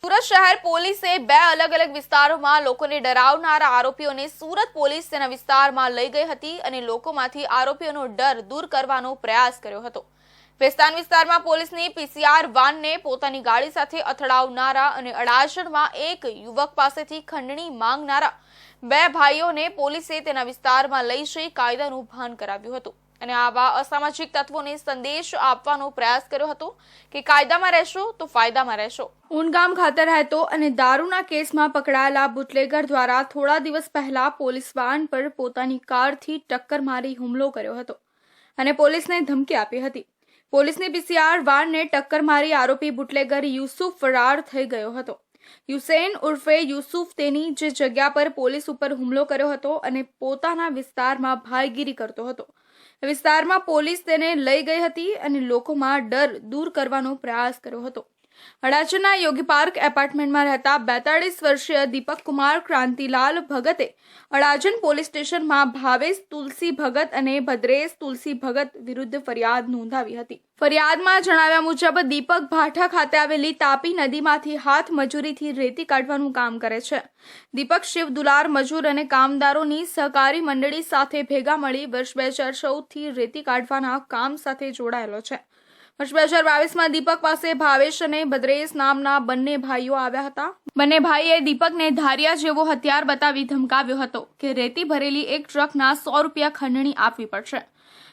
સુરત શહેર પોલીસે બે અલગ અલગ વિસ્તારોમાં લોકોને ડરાવનારા આરોપીઓને સુરત પોલીસ તેના વિસ્તારમાં લઈ ગઈ હતી અને લોકોમાંથી આરોપીઓનો ડર દૂર કરવાનો પ્રયાસ કર્યો હતો। વેસ્તાન વિસ્તારમાં પોલીસની પીસીઆર વાનને પોતાની ગાડી સાથે અથડાવનારા અને અડાજણમાં એક યુવક પાસેથી ખંડણી માંગનારા બે ભાઈઓને પોલીસે તેના વિસ્તારમાં લઈ જઈ કાયદાનું ભાન કરાવ્યું હતું અને આવા અસામાજિક તત્વોને સંદેશ આપવાનો પ્રયાસ કર્યો હતો કે કાયદામાં રહેશો તો ફાયદામાં રહેશો। ઊનગામ ખાતે રહેતો અને દારૂના કેસમાં પકડાયેલા બુટલેગર દ્વારા થોડા દિવસ પહેલા પોલીસ વાન પર પોતાની કારથી ટક્કર મારી હુમલો કર્યો હતો અને પોલીસને ધમકી આપી હતી। પોલીસની પીસીઆર વાનને ટક્કર મારી આરોપી બુટલેગર યુસુફ ફરાર થઈ ગયો હતો। હુસૈન ઉર્ફે યુસુફ તેની જે જગ્યા પર પોલીસ ઉપર હુમલો કર્યો હતો અને પોતાના વિસ્તારમાં ભાઈગીરી કરતો હતો વિસ્તારમાં પોલીસ તેને લઈ ગઈ હતી અને લોકોમાં ડર દૂર કરવાનો પ્રયાસ કર્યો હતો। અડાજણના યોગી પાર્ક એપાર્ટમેન્ટમાં રહેતા 42 વર્ષીય દીપક કુમાર ક્રાંતિલાલ ભગતે અડાજણ પોલીસ સ્ટેશનમાં ભાવેશ તુલસી ભગત અને ભદ્રેશ તુલસી ભગત વિરુદ્ધ ફરિયાદ નોંધાવી હતી। ફરિયાદમાં જણાવ્યા મુજબ દીપક ભાઠા ખાતે આવેલી તાપી નદીમાંથી હાથ મજૂરીથી રેતી કાઢવાનું કામ કરે છે। દીપક શિવ દુલાર મજૂર અને કામદારોની સહકારી મંડળી સાથે ભેગા મળી વર્ષ 2014થી રેતી કાઢવાના કામ સાથે જોડાયેલો છે। વર્ષ 2022માં દીપક પાસે ભાવેશ અને ભદ્રેશ નામના બંને ભાઈઓ આવ્યા હતા। બંને ભાઈએ દીપકને ધારિયા જેવો હથિયાર બતાવી ધમકાવ્યો હતો કે રેતી ભરેલી એક ટ્રકના 100 રૂપિયા ખંડણી આપવી પડશે,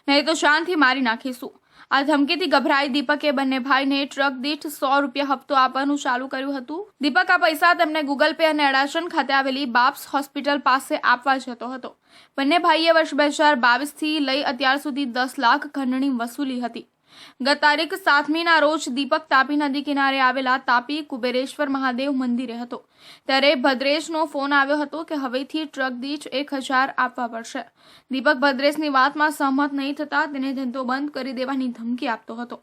નહીં તો જાનથી મારી નાખીશું। આ ધમકીથી ગભરાઈ દીપકે બંને ભાઈને ટ્રક દીઠ 100 રૂપિયા હપ્તો આપવાનું ચાલુ કર્યું હતું। દીપક આ પૈસા તેમને ગૂગલ પે અને અડાજણ ખાતે આવેલી બાપ્સ હોસ્પિટલ પાસે આપવા જતો હતો। બંને ભાઈએ વર્ષ 2022થી લઈ અત્યાર સુધી 10 લાખ ખંડણી વસૂલી હતી। ગત તારીખ 7મીના રોજ દીપક તાપી નદી કિનારે આવેલા તાપી કુબેરેશ્વર મહાદેવ મંદિરે હતો ત્યારે ભદ્રેશનો ફોન આવ્યો હતો કે હવેથી ટ્રક દીઠ 1000 આપવા પડશે। દીપક ભદ્રેશની વાતમાં સહમત નહીં થતા તેને ધંધો બંધ કરી દેવાની ધમકી આપતો હતો।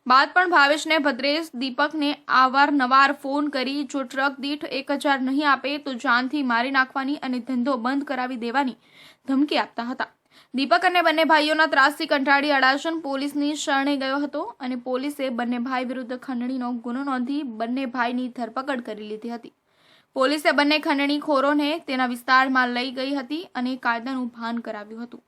બાદ પણ ભાવેશને ભદ્રેશ દીપકને અવારનવાર ફોન કરી જો ટ્રક દીઠ 1000 નહીં આપે તો જાનથી મારી નાખવાની અને ધંધો બંધ કરાવી દેવાની ધમકી આપતા હતા। દીપક અને બંને ભાઈઓના ત્રાસથી કંટાળી અડાજણ પોલીસની શરણે ગયો હતો અને પોલીસે બંને ભાઈ વિરુદ્ધ ખંડણીનો ગુનો નોંધી બંને ભાઈની ધરપકડ કરી લીધી હતી। પોલીસે બંને ખંડણીખોરોને તેના વિસ્તારમાં લઈ ગઈ હતી અને કાયદાનું ભાન કરાવ્યું હતું।